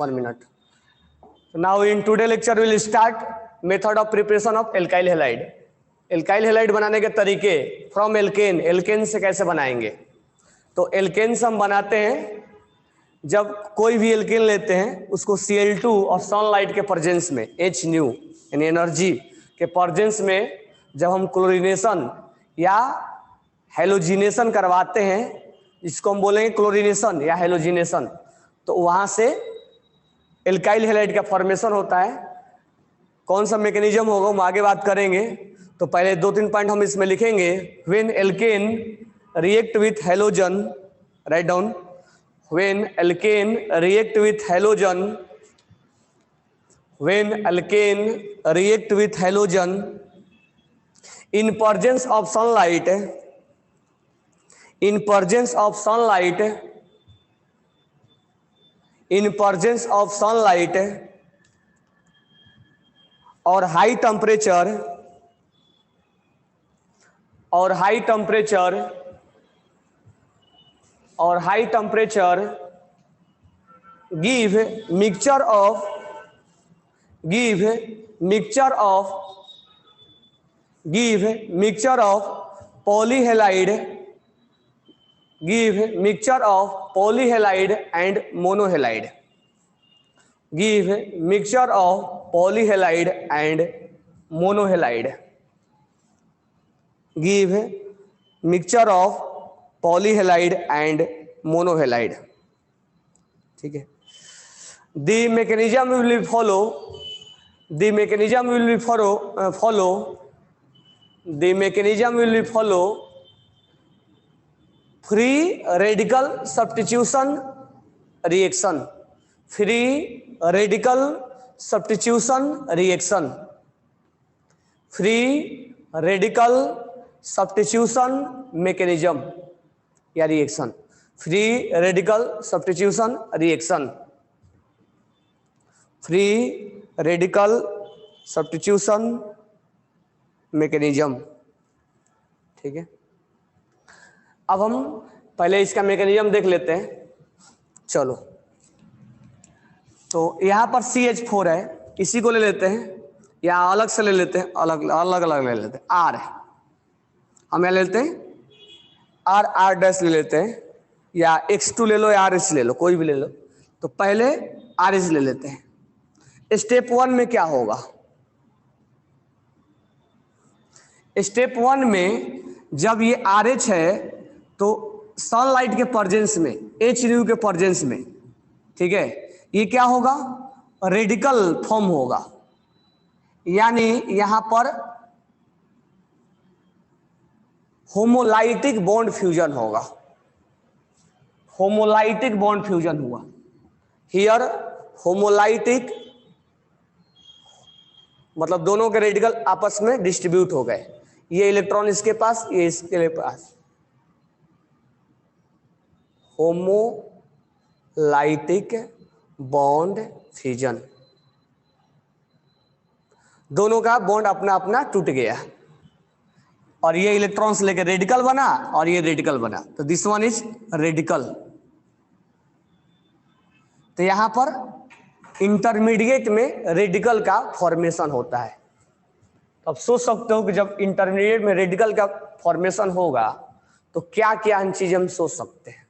1 minute. Now in today lecture we will start method of preparation of alkyl halide. alkyl halide बनाने के तरीके from alkane, alkane से कैसे बनाएंगे? तो alkane से हम बनाते हैं जब कोई भी एल्केन लेते हैं उसको Cl2 और सनलाइट के प्रेजेंस में H न्यू यानी एनर्जी के प्रेजेंस में जब हम क्लोरीनेशन या हेलोजिनेशन करवाते हैं, इसको हम बोलेंगे क्लोरीनेशन या हेलोजिनेशन, तो वहां से एल्काइल हैलाइड का फॉर्मेशन होता है। कौन सा मैकेनिज्म होगा हम आगे बात करेंगे। तो पहले 2-3 पॉइंट हम इसमें लिखेंगे। When alkane react with halogen, right down, when alkane react with halogen, when alkane react with halogen in presence of sunlight, in presence of sunlight, in presence of sunlight or high temperature, or high temperature, or high temperature give mixture of polyhalide, give mixture of polyhalide and monohalide, give mixture of polyhalide and monohalide, give mixture of polyhalide and monohalide. ठीक है। The mechanism will be follow, the mechanism will be follow, the mechanism will be follow free radical substitution reaction, free radical substitution reaction, free radical substitution mechanism या reaction, free radical substitution reaction, free radical substitution mechanism. ठीक है। अब हम पहले इसका mechanism देख लेते हैं। चलो, तो यहां पर CH4 है, इसी को ले लेते हैं या अलग से ले लेते हैं, अलग अलग ले लेते हैं। R है, हम यहाँ लेते हैं R डैश ले लेते हैं, या X2 ले लो या RH ले लो, कोई भी ले लो। तो पहले RH ले लेते हैं। स्टेप 1 में क्या होगा? स्टेप 1 में जब ये RH है तो सनलाइट के प्रेजेंस में, H न्यू के प्रेजेंस में, ठीक है, ये क्या होगा? रेडिकल फॉर्म होगा, यानी यहां पर होमोलाइटिक बॉन्ड फ्यूजन होगा। होमोलाइटिक बॉन्ड फ्यूजन हुआ हियर, होमोलाइटिक मतलब दोनों के रेडिकल आपस में डिस्ट्रीब्यूट हो गए, ये इलेक्ट्रॉन इसके पास, ये इसके पास। होमोलाइटिक बॉन्ड फ्यूजन, दोनों का बॉन्ड अपना अपना टूट गया और ये इलेक्ट्रॉन्स लेके रेडिकल बना और ये रेडिकल बना, तो दिस वन इज रेडिकल। तो यहां पर इंटरमीडिएट में रेडिकल का फॉर्मेशन होता है। तो अब सोच सकते हो कि जब इंटरमीडिएट में रेडिकल का फॉर्मेशन होगा तो क्या क्या चीजें हम सोच सकते हैं।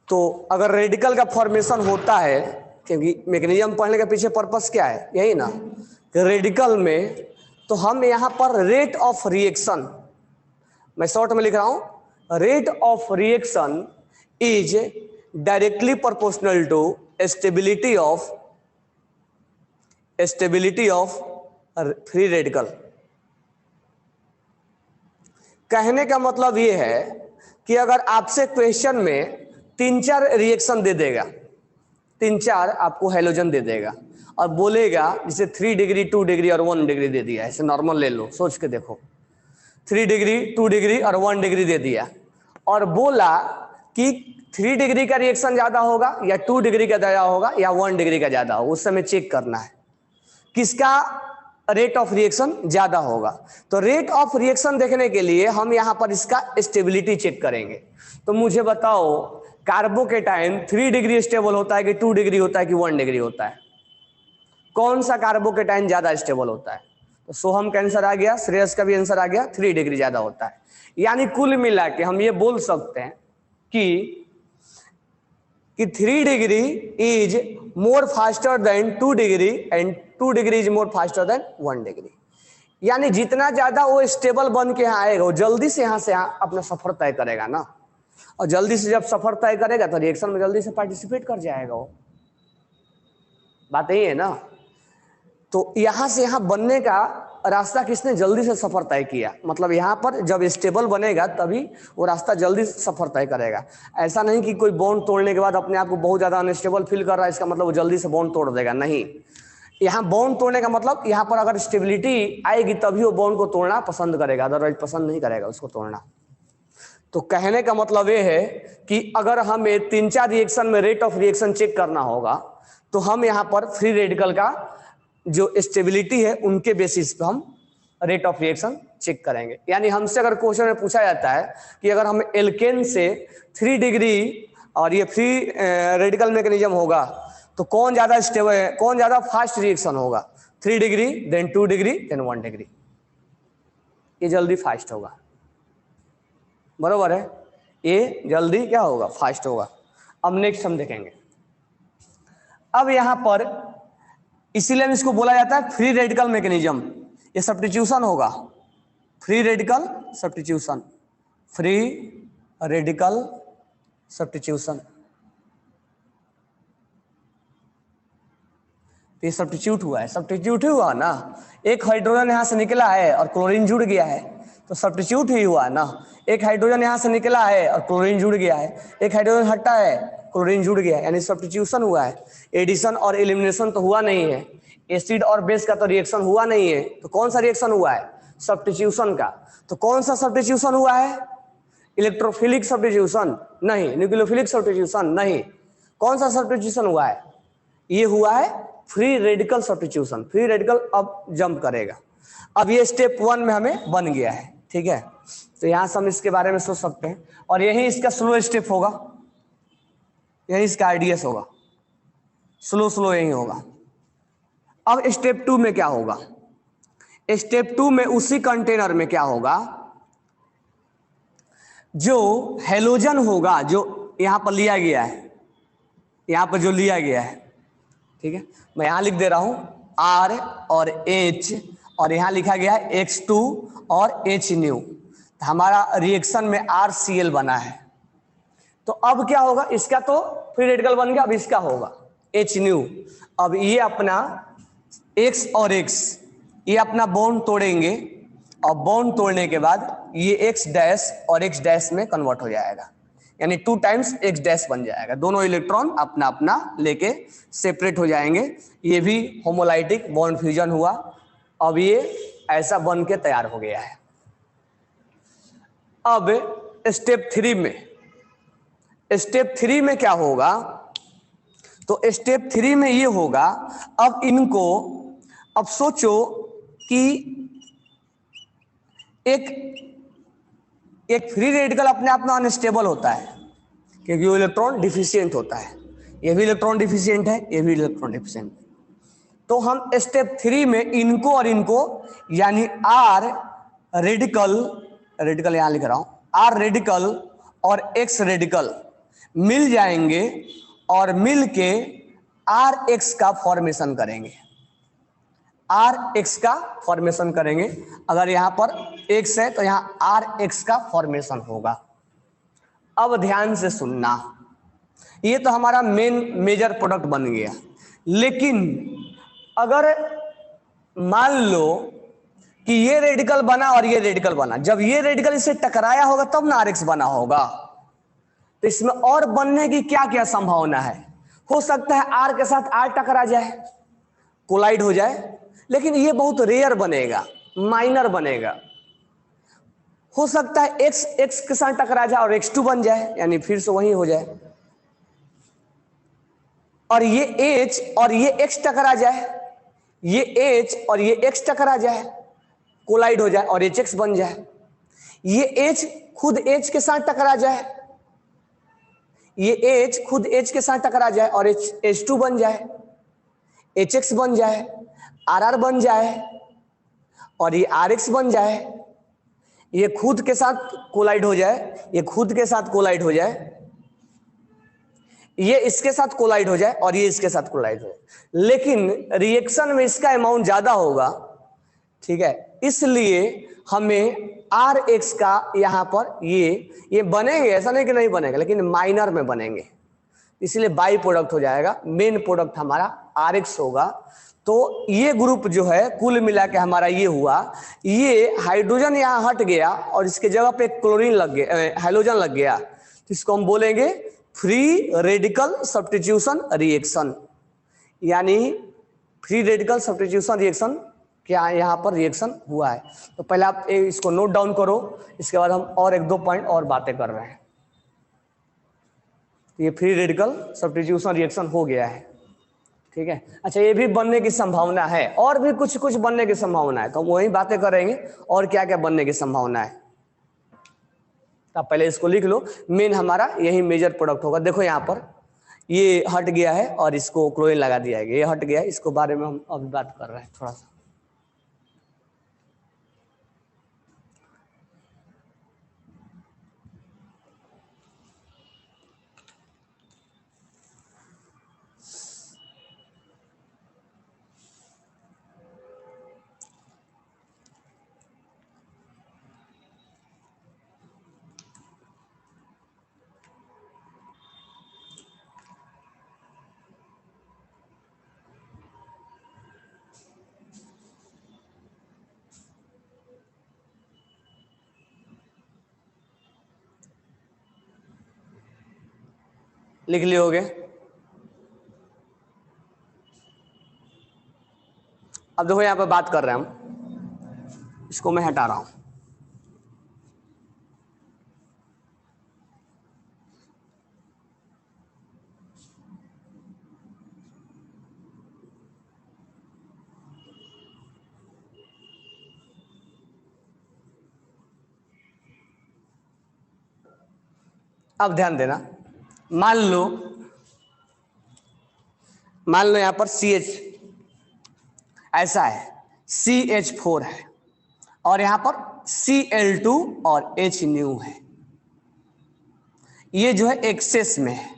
तो अगर रेडिकल का फॉर्मेशन होता है, क्योंकि मैकेनिज्म पढ़ने के पीछे पर्पस क्या है, यही ना कि रेडिकल में, तो हम यहां पर रेट ऑफ रिएक्शन, मैं शॉर्ट में लिख रहा हूं, rate of reaction is directly proportional to stability of free radical. कहने का मतलब यह है कि अगर आपसे क्वेश्चन में 3-4 रिएक्शन दे देगा, 3-4 आपको हेलोजन दे देगा और बोलेगा जैसे 3 डिग्री 2 डिग्री और 1 डिग्री दे दिया, ऐसे नॉर्मल ले लो, सोच के देखो, 3 डिग्री 2 डिग्री और 1 डिग्री दे दिया और बोला कि 3 डिग्री का रिएक्शन ज्यादा होगा या 2 डिग्री का ज्यादा होगा या 1 डिग्री का ज्यादा होगा, उस समय चेक करना है किसका रेट ऑफ रिएक्शन ज्यादा होगा। तो रेट ऑफ रिएक्शन देखने के लिए हम यहां पर इसका स्टेबिलिटी चेक करेंगे। तो मुझे बताओ कार्बोकेटाइन 3 डिग्री स्टेबल होता है कि 2 डिग्री होता है कि 1 डिग्री होता है? कौन सा कार्बोकेटाइन ज्यादा स्टेबल होता है? तो सोहम का आंसर आ गया, श्रेयस का भी आंसर आ गया, 3 डिग्री ज्यादा होता है। यानी कुल मिला के हम ये बोल सकते हैं कि 3 degree is more faster than 2 degree and 2 degree is more faster than 1 degree. यानी जितना ज्यादा वो स्टेबल बन के यहाँ आएगा वो जल्दी से यहाँ अपना सफर तय करेगा ना, और जल्दी से जब सफर तय करेगा तो रिएक्शन में जल्दी से पार्टिसिपेट कर जाएगा वो। बात यही है ना। तो यहां से यहां बनने का रास्ता किसने जल्दी से सफर तय किया, मतलब यहां पर जब स्टेबल बनेगा तभी वो रास्ता जल्दी से सफर तय करेगा। ऐसा नहीं कि कोई बॉन्ड तोड़ने के बाद अपने आप को बहुत ज्यादा अनस्टेबल फील कर रहा है इसका मतलब वो जल्दी से बॉन्ड तोड़ देगा, नहीं। यहाँ बॉन्ड तोड़ने का मतलब यहाँ पर अगर स्टेबिलिटी आएगी तभी वो बॉन्ड को तोड़ना पसंद करेगा, अदरवाइज पसंद नहीं करेगा उसको तोड़ना। तो कहने का मतलब ये है कि अगर हमें 3-4 रिएक्शन में रेट ऑफ रिएक्शन चेक करना होगा तो हम यहाँ पर फ्री रेडिकल का जो स्टेबिलिटी है उनके बेसिस पे हम रेट ऑफ रिएक्शन चेक करेंगे। यानी हमसे अगर क्वेश्चन में पूछा जाता है कि अगर हम एल्केन से 3 डिग्री और ये फ्री रेडिकल मैकेनिज्म होगा तो कौन ज्यादा स्टेबल है, कौन ज्यादा फास्ट रिएक्शन होगा, 3 degree then 2 degree then 1 degree, ये जल्दी फास्ट होगा, बरोबर है, ये जल्दी क्या होगा, फास्ट होगा। अब नेक्स्ट हम देखेंगे। अब यहां पर इसीलिए इसको बोला जाता है फ्री रेडिकल मैकेनिज्म, ये सब्स्टिट्यूशन होगा, free radical substitution, free radical substitution. ये सब्स्टिट्यूट हुआ है, सब्स्टिट्यूट ही हुआ ना, एक हाइड्रोजन यहां से निकला है और क्लोरीन जुड़ गया है तो सब्स्टिट्यूट ही हुआ ना। एक हाइड्रोजन यहां से निकला है और क्लोरीन जुड़ गया है, एक हाइड्रोजन हटा है क्लोरीन जुड़ गया है, यानी सब्स्टिट्यूशन हुआ है। एडिशन और एलिमिनेशन तो हुआ नहीं है, एसिड और बेस का तो रिएक्शन हुआ नहीं है, तो कौन सा रिएक्शन हुआ है, सब्स्टिट्यूशन का। तो कौन सा सब्स्टिट्यूशन हुआ है, इलेक्ट्रोफिलिक सब्स्टिट्यूशन नहीं, न्यूक्लियोफिलिक सब्स्टिट्यूशन नहीं, कौन सा सब्स्टिट्यूशन हुआ है, ये हुआ है free radical substitution. Free radical अब जंप करेगा। अब ये स्टेप 1 में हमें बन गया है, ठीक है। तो यहां से हम इसके बारे में सोच सकते हैं और यही इसका स्लो स्टेप होगा, यही इसका आईडीएस होगा, स्लो यही होगा। अब स्टेप 2 में क्या होगा, स्टेप 2 में उसी कंटेनर में क्या होगा, जो हेलोजन होगा जो यहां पर लिया गया है, यहां पर जो लिया गया है, ठीक है, मैं यहां लिख दे रहा हूं R और H और यहां लिखा गया है X2 और H न्यू, तो हमारा रिएक्शन में RCl बना है। तो अब क्या होगा, इसका तो फ्री रेडिकल बन गया, अब इसका होगा H न्यू। अब ये अपना X और X ये अपना बॉन्ड तोड़ेंगे और बॉन्ड तोड़ने के बाद ये X डैश और X डैश में कन्वर्ट हो जाएगा, यानी 2 टाइम्स X डैश बन जाएगा, दोनों इलेक्ट्रॉन अपना अपना लेके सेपरेट हो जाएंगे। ये भी होमोलाइटिक बॉन्ड फ्यूजन हुआ, अब ये ऐसा बन के तैयार हो गया है। अब स्टेप 3 में, स्टेप 3 में क्या होगा, तो स्टेप 3 में ये होगा, अब इनको, अब सोचो कि एक फ्री रेडिकल अपने आप में अनस्टेबल होता है क्योंकि वो इलेक्ट्रॉन डिफिशिएंट होता है, ये भी इलेक्ट्रॉन डिफिशिएंट है, ये भी इलेक्ट्रॉन डिफिशिएंट। तो हम स्टेप 3 में इनको और इनको यानी R रेडिकल, रेडिकल यहां लिख रहा हूं, R रेडिकल और X रेडिकल मिल जाएंगे और मिल के RX का फॉर्मेशन करेंगे, RX का फॉर्मेशन करेंगे। अगर यहां पर X है तो यहां RX का फॉर्मेशन होगा। अब ध्यान से सुनना, ये तो हमारा मेन मेजर प्रोडक्ट बन गया, लेकिन अगर मान लो कि ये रेडिकल बना और ये रेडिकल बना, जब ये रेडिकल इससे टकराया होगा तब ना RX बना होगा, तो इसमें और बनने की क्या क्या संभावना है, हो सकता है R के साथ R टकरा जाए, कोलाइड हो जाए, लेकिन ये बहुत रेयर बनेगा, माइनर बनेगा। हो सकता है X के साथ टकरा जाए और X2 बन जाए, यानी फिर से वही हो जाए, और ये H और ये X टकरा जाए, ये H और ये X टकरा जाए, कोलाइड हो जाए और HX बन जाए, ये H खुद H के साथ टकरा जाए, ये H खुद H के साथ टकरा जाए और H2 बन जाए, HX बन जाए, RR बन जाए और ये RX बन जाए, ये खुद के साथ कोलाइड हो जाए, ये खुद के साथ कोलाइड हो जाए, ये इसके साथ कोलाइड हो जाए और ये इसके साथ कोलाइड हो जाए। लेकिन रिएक्शन में इसका अमाउंट ज्यादा होगा, ठीक है, इसलिए हमें RX का यहां पर ये बनेंगे, ऐसा नहीं कि नहीं बनेगा, लेकिन माइनर में बनेंगे, इसलिए बाई प्रोडक्ट हो जाएगा। मेन प्रोडक्ट हमारा RX होगा। तो ये ग्रुप जो है कुल मिला के हमारा ये हुआ, ये हाइड्रोजन यहां हट गया और इसके जगह पे क्लोरीन लग गया, हाइड्रोजन लग गया, तो इसको हम बोलेंगे फ्री रेडिकल सब्स्टिट्यूशन रिएक्शन। यानी फ्री रेडिकल सब्स्टिट्यूशन रिएक्शन क्या यहाँ पर रिएक्शन हुआ है। तो पहले आप इसको नोट डाउन करो, इसके बाद हम और एक दो पॉइंट और बातें कर रहे हैं। ये फ्री रेडिकल सब्स्टिट्यूशन रिएक्शन हो गया है, ठीक है। अच्छा, ये भी बनने की संभावना है, और भी कुछ कुछ बनने की संभावना है, तो हम वही बातें करेंगे और क्या क्या बनने की संभावना है। आप पहले इसको लिख लो, मेन हमारा यही मेजर प्रोडक्ट होगा। देखो यहाँ पर ये हट गया है और इसको क्लोरीन लगा दिया है, ये हट गया है, इसको बारे में हम अभी बात कर रहे हैं थोड़ा सा। लिख लियोगे। अब देखो यहाँ पे बात कर रहे हैं हम, इसको मैं हटा रहा हूं। अब ध्यान देना, मान लो यहाँ पर CH ऐसा है, CH4 है और यहां पर Cl2 और H न्यू है, ये जो है एक्सेस में है,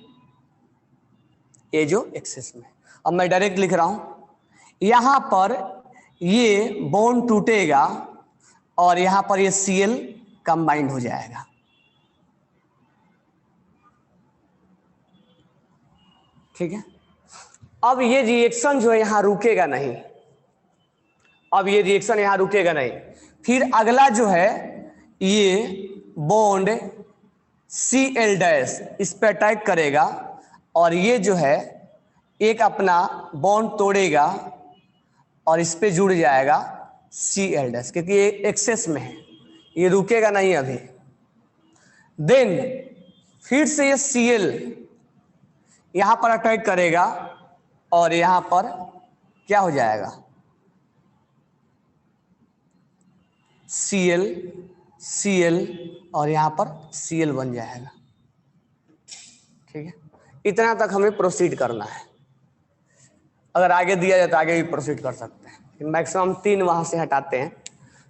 ये जो एक्सेस में। अब मैं डायरेक्ट लिख रहा हूं, यहां पर ये बॉन्ड टूटेगा और यहां पर ये Cl कंबाइंड हो जाएगा, ठीक है। अब ये रिएक्शन जो है यहां रुकेगा नहीं, अब ये रिएक्शन यहां रुकेगा नहीं। फिर अगला जो है ये बॉन्ड Cl' इस पे अटैक करेगा और ये जो है एक अपना बॉन्ड तोड़ेगा और इस पे जुड़ जाएगा Cl', क्योंकि ये एक्सेस में है, ये रुकेगा नहीं अभी। देन फिर से ये Cl यहां पर अटैक करेगा और यहां पर क्या हो जाएगा, Cl और यहां पर Cl बन जाएगा, ठीक है। इतना तक हमें प्रोसीड करना है, अगर आगे दिया जाए तो आगे भी प्रोसीड कर सकते हैं। मैक्सिमम 3 वहां से हटाते हैं।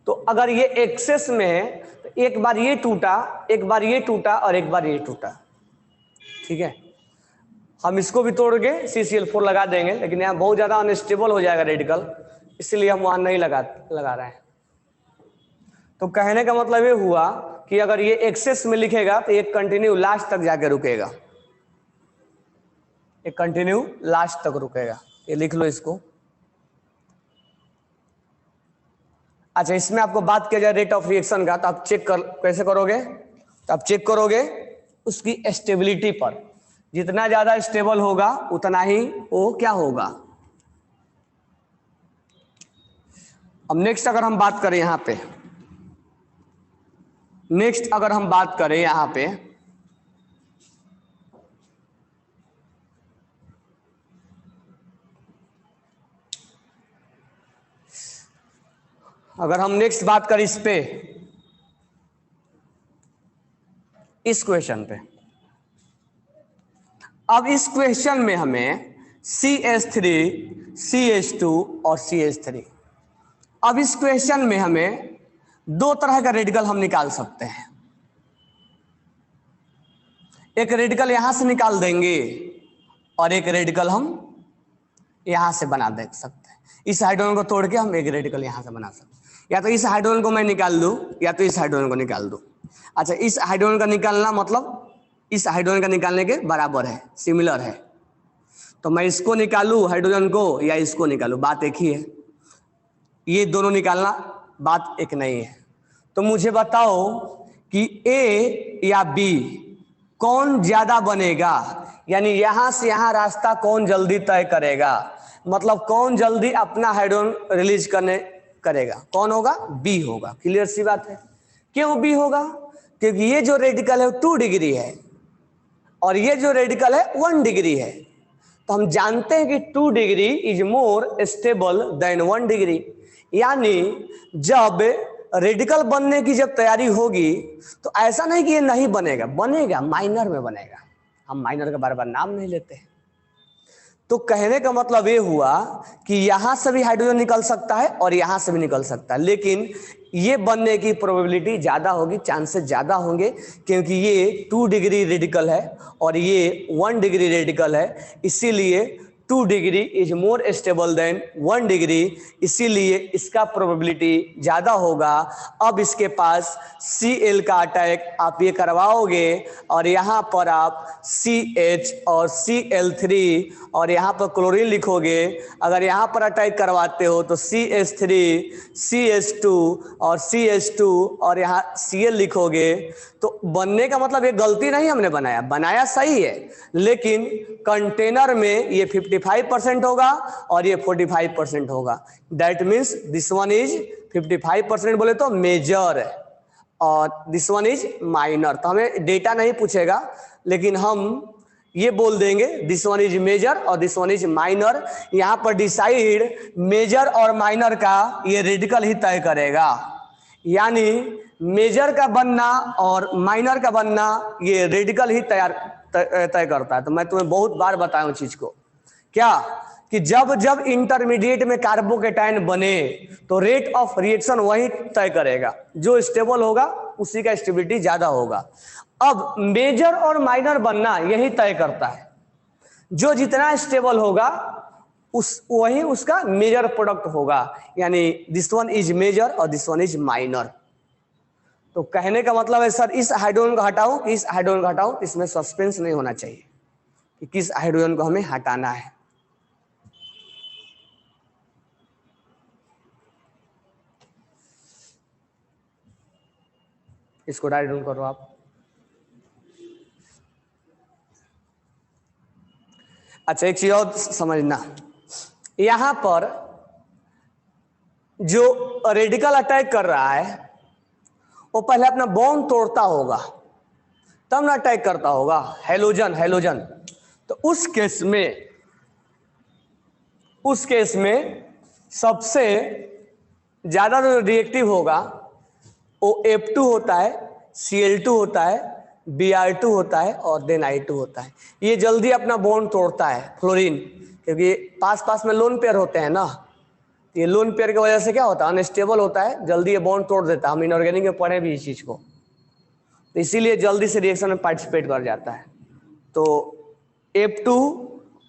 तो अगर ये एक्सेस में है तो एक बार ये टूटा, एक बार ये टूटा और एक बार ये टूटा, ठीक है। हम इसको भी तोड़ के CCl4 लगा देंगे, लेकिन यहाँ बहुत ज्यादा अनस्टेबल हो जाएगा रेडिकल, इसलिए हम वहां नहीं लगा रहे हैं। तो कहने का मतलब ये हुआ कि अगर ये एक्सेस में लिखेगा तो ये कंटिन्यू लास्ट तक जाके रुकेगा, ये कंटिन्यू लास्ट तक रुकेगा, ये लिख लो इसको। अच्छा, इसमें आपको बात किया जाए रेट ऑफ रिएक्शन का, तो आप कैसे करोगे, तो आप चेक करोगे उसकी स्टेबिलिटी पर, जितना ज्यादा स्टेबल होगा उतना ही वो क्या होगा। अब नेक्स्ट अगर हम बात करें यहां पे, नेक्स्ट अगर हम बात करें यहां पे, अगर हम नेक्स्ट बात करें इस पे, इस क्वेश्चन पे, अब इस क्वेश्चन में हमें CH3, CH2 और CH3, अब इस क्वेश्चन में हमें दो तरह का रेडिकल हम निकाल सकते हैं। एक रेडिकल यहां से निकाल देंगे और एक रेडिकल हम यहां से बना दे सकते हैं। इस हाइड्रोजन को तोड़ के हम एक रेडिकल यहां से बना सकते हैं। या तो इस हाइड्रोजन को मैं निकाल दूं या तो इस हाइड्रोजन को निकाल दूं। अच्छा, इस हाइड्रोजन का निकालना मतलब इस हाइड्रोजन का निकालने के बराबर है, सिमिलर है। तो मैं इसको निकालूं हाइड्रोजन को या इसको निकालूं, बात एक ही है। ये दोनों निकालना बात एक नहीं है। तो मुझे बताओ कि ए या बी कौन ज्यादा बनेगा, यानी यहां से यहां रास्ता कौन जल्दी तय करेगा, मतलब कौन जल्दी अपना हाइड्रोजन रिलीज करेगा, कौन होगा? बी होगा। क्लियर सी बात है। क्यों बी होगा? क्योंकि ये जो रेडिकल है 2 डिग्री है और ये जो रेडिकल है 1 डिग्री है। तो हम जानते हैं कि 2 degree is more stable then 1 degree, यानी जब रेडिकल बनने की जब तैयारी होगी तो ऐसा नहीं कि ये नहीं बनेगा, बनेगा, माइनर में बनेगा। हम माइनर का बार बार नाम नहीं लेते हैं। तो कहने का मतलब ये हुआ कि यहां से भी हाइड्रोजन निकल सकता है और यहां से भी निकल सकता है, लेकिन ये बनने की प्रोबेबिलिटी ज्यादा होगी, चांसेस ज्यादा होंगे, क्योंकि ये 2 डिग्री रेडिकल है और ये 1 डिग्री रेडिकल है। इसीलिए 2 degree is more stable then 1 degree, इसीलिए इसका प्रोबेबिलिटी ज्यादा होगा। अब इसके पास Cl का अटैक आप ये करवाओगे और यहाँ पर आप CH और Cl3 और यहाँ पर क्लोरीन लिखोगे। अगर यहाँ पर अटैक करवाते हो तो CH3, CH2 और CH2 और यहाँ Cl लिखोगे। तो बनने का मतलब ये गलती नहीं हमने बनाया, बनाया सही है, लेकिन कंटेनर में ये 55% होगा और ये 45% होगा। That means this one is 55% बोले तो मेजर और दिस वन इज माइनर। तो हमें डेटा नहीं पूछेगा, लेकिन हम ये बोल देंगे दिस वन इज मेजर और दिस वन इज माइनर। यहाँ पर डिसाइड मेजर और माइनर का ये रेडिकल ही तय करेगा, यानी मेजर का बनना और माइनर का बनना ये रेडिकल ही तय करता है। तो मैं तुम्हें बहुत बार बताया हूं चीज को, क्या कि जब जब इंटरमीडिएट में कार्बोकेटाइन बने तो रेट ऑफ रिएक्शन वही तय करेगा, जो स्टेबल होगा उसी का स्टेबिलिटी ज्यादा होगा। अब मेजर और माइनर बनना यही तय करता है, जो जितना स्टेबल होगा वही उसका मेजर प्रोडक्ट होगा, यानी दिस वन इज मेजर और दिस वन इज माइनर। तो कहने का मतलब है सर इस हाइड्रोजन को हटाओ, इस हाइड्रोजन को हटाओ, इसमें सस्पेंस नहीं होना चाहिए कि किस हाइड्रोजन को हमें हटाना है। इसको राइट डाउन करो आप। अच्छा, एक चीज और समझना, यहां पर जो रेडिकल अटैक कर रहा है वो पहले अपना बॉन्ड तोड़ता होगा तब ना अटैक करता होगा, हेलोजन। तो उस केस में सबसे ज्यादा जो रिएक्टिव होगा वो F2 होता है, Cl2 होता है, Br2 होता है और देन I2 होता है। ये जल्दी अपना बॉन्ड तोड़ता है फ्लोरीन, क्योंकि पास में लोन पेयर होते हैं ना, ये लोन पेयर की वजह से क्या होता है, अनस्टेबल होता है, जल्दी ये बॉन्ड तोड़ देता है। हम इनऑर्गेनिक में पढ़े भी इस चीज को, तो इसीलिए जल्दी से रिएक्शन में पार्टिसिपेट कर जाता है। तो F2,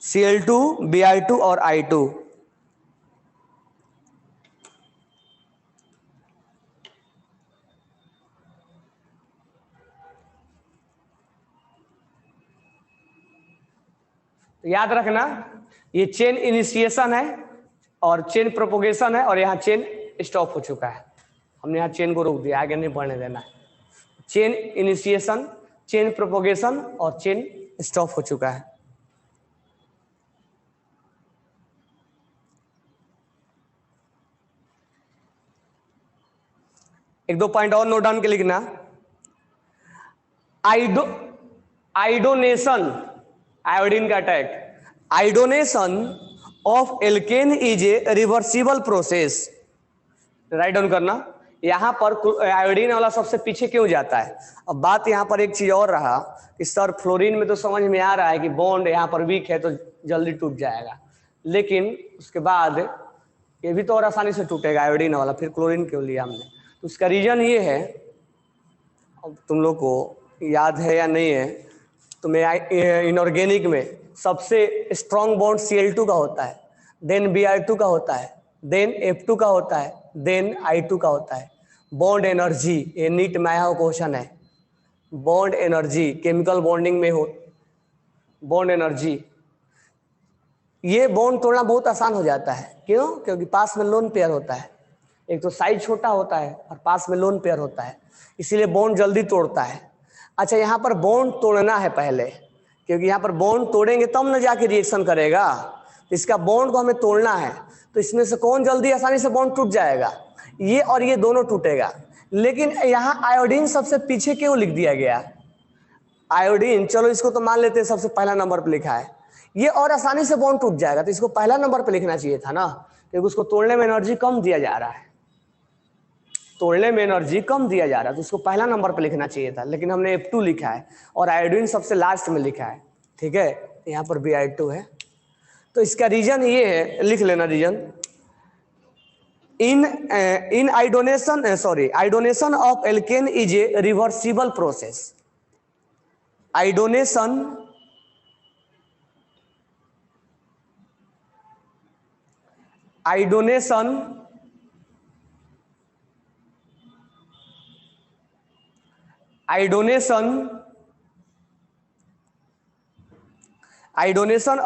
Cl2, Br2 और I2। तो याद रखना ये चेन इनिशिएशन है और चेन प्रोपोगेशन है, और यहाँ चेन स्टॉप हो चुका है। हमने यहाँ चेन को रोक दिया, आगे नहीं बढ़ने देना है। चेन इनिशिएशन, चेन प्रोपोगेशन और चेन स्टॉप हो चुका है। एक दो पॉइंट और नोट डाउन के लिखना। आइडोनेशन, आयोडीन का attack, iodination of alkane is a reversible process. Write down करना, यहाँ पर आयोडीन वाला सबसे पीछे क्यों जाता है। अब बात यहाँ पर एक चीज और रहा कि सर फ्लोरीन में तो समझ में आ रहा है कि बॉन्ड यहाँ पर वीक है तो जल्दी टूट जाएगा, लेकिन उसके बाद ये भी तो और आसानी से टूटेगा आयोडीन वाला, फिर क्लोरीन क्यों लिया हमने। तो उसका रीजन ये है, अब तुम लोग को याद है या नहीं है, तो मैं इनऑर्गेनिक में सबसे स्ट्रॉन्ग बॉन्ड Cl2 का होता है, देन Br2 का होता है, देन F2 का होता है, देन I2 का होता है। बॉन्ड एनर्जी, ये नीट में आया क्वेश्चन है, बॉन्ड एनर्जी केमिकल बॉन्डिंग में हो, बॉन्ड एनर्जी, ये बॉन्ड तोड़ना बहुत आसान हो जाता है। क्यों? क्योंकि पास में लोन पेयर होता है, एक तो साइज छोटा होता है और पास में लोन पेयर होता है, इसीलिए बॉन्ड जल्दी तोड़ता है। अच्छा, यहाँ पर बॉन्ड तोड़ना है पहले, क्योंकि यहाँ पर बॉन्ड तोड़ेंगे तब न जाके रिएक्शन करेगा, इसका बॉन्ड को हमें तोड़ना है। तो इसमें से कौन जल्दी आसानी से बॉन्ड टूट जाएगा? ये और ये दोनों टूटेगा। लेकिन यहाँ आयोडीन सबसे पीछे क्यों लिख दिया गया? आयोडीन, चलो इसको तो मान लेते हैं सबसे पहला नंबर पर लिखा है, ये और आसानी से बॉन्ड टूट जाएगा, तो इसको पहला नंबर पर लिखना चाहिए था ना, क्योंकि उसको तोड़ने में एनर्जी कम दिया जा रहा है, तोड़ने में एनर्जी कम दिया जा रहा है, तो उसको पहला नंबर पर लिखना चाहिए था। लेकिन हमने F2 लिखा है और आयोडीन सबसे लास्ट में लिखा है, ठीक है, यहाँ पर Br2 है। तो इसका रीजन ये है, लिख लेना reason, in iodination of alkane is a reversible process. Iodination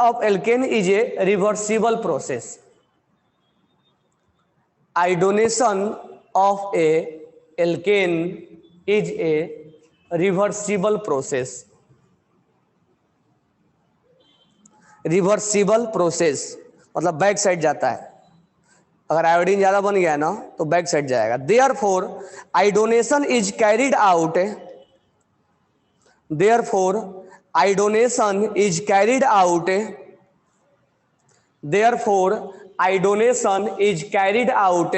of alkane is a reversible process. Iodination of a alkane is a reversible process. Reversible process मतलब बैक साइड जाता है, अगर आयोडीन ज्यादा बन गया ना तो बैक साइड जाएगा। Therefore iodination is carried out, therefore iodination is carried out, therefore iodination is carried out,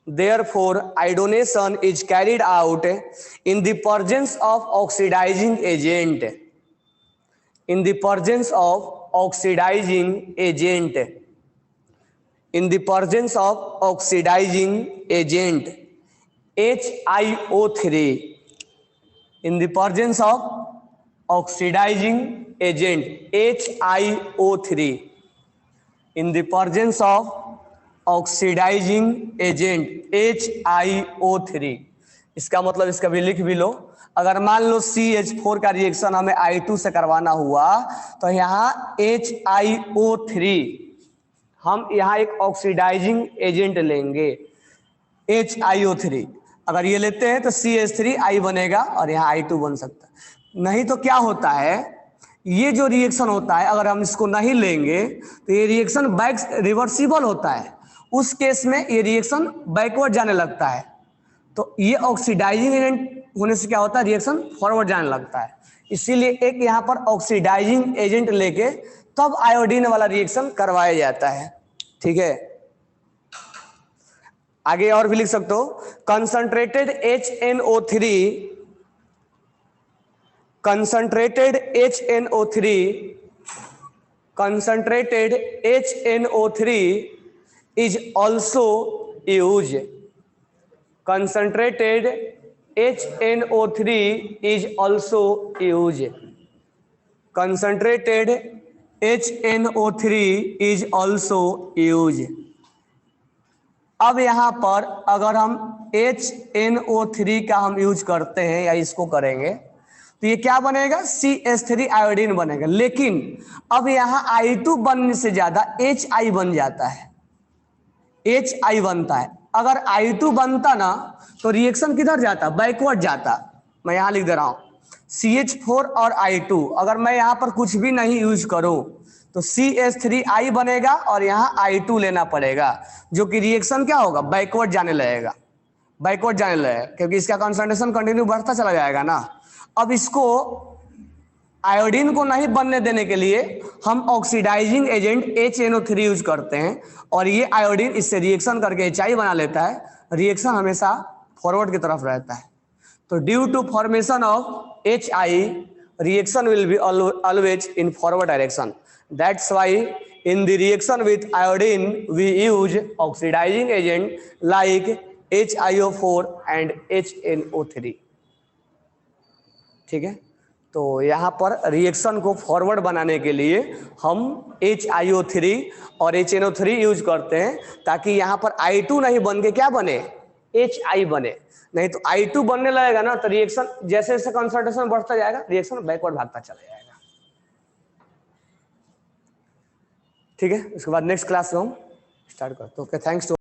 therefore iodination is carried out in the presence of oxidising agent, in the presence of oxidizing agent, in the presence of oxidizing agent HiO3, in the presence of oxidizing agent HiO3, in the presence of oxidizing agent HiO3। इसका मतलब इसका भी लिख भी लो, अगर मान लो CH4 का reaction हमें I2 से करवाना हुआ तो यहाँ HiO3, हम यहाँ एक ऑक्सीडाइजिंग एजेंट लेंगे HiO3, अगर ये लेते हैं तो CH3I बनेगा और यहाँ I2 बन सकता है। नहीं तो क्या होता है, ये जो रिएक्शन होता है अगर हम इसको नहीं लेंगे तो ये रिएक्शन बैक रिवर्सिबल होता है, उस केस में ये रिएक्शन बैकवर्ड जाने लगता है। तो ये ऑक्सीडाइजिंग एजेंट होने से क्या होता है, रिएक्शन फॉरवर्ड जाने लगता है। इसीलिए एक यहाँ पर ऑक्सीडाइजिंग एजेंट लेके तब आयोडीन वाला रिएक्शन करवाया जाता है, ठीक है। आगे और भी लिख सकते हो, concentrated HNO3, concentrated HNO3 is also used, concentrated HNO3 is also used, concentrated HNO3 is also used। अब यहाँ पर अगर हम HNO3 का हम यूज करते हैं या इसको करेंगे तो ये क्या बनेगा, CH3 आयोडीन बनेगा। लेकिन अब यहाँ I2 बनने से ज्यादा HI बन जाता है, HI बनता है। अगर I2 बनता ना तो रिएक्शन किधर जाता, बैकवर्ड जाता। मैं यहाँ लिख दे रहा हूँ CH4 और I2, अगर मैं यहाँ पर कुछ भी नहीं यूज करूं तो CH3I बनेगा और यहाँ I2 लेना पड़ेगा, जो कि रिएक्शन क्या होगा, बैकवर्ड जाने लगेगा, बैकवर्ड जाने लगेगा, क्योंकि इसका कंसंट्रेशन कंटिन्यू बढ़ता चला जाएगा ना। अब इसको आयोडीन को नहीं बनने देने के लिए हम ऑक्सीडाइजिंग एजेंट HNO3 यूज करते हैं और ये आयोडीन इससे रिएक्शन करके HI बना लेता है, रिएक्शन हमेशा फॉरवर्ड की तरफ रहता है। तो due to formation of HI reaction will be always in forward direction. That's why in the reaction with iodine we use oxidizing agent like HiO4 and HNO3. ठीक है, तो यहाँ पर रिएक्शन को फॉरवर्ड बनाने के लिए हम HiO3 और HNO3 यूज करते हैं, ताकि यहाँ पर I2 नहीं बन के क्या बने, HI बने। नहीं तो I2 बनने लगेगा ना, तो रिएक्शन जैसे जैसे कंसंट्रेशन बढ़ता जाएगा रिएक्शन बैकवर्ड भागता चला जाएगा। ठीक है, उसके बाद नेक्स्ट क्लास में हम स्टार्ट करते हैं। Okay, thanks to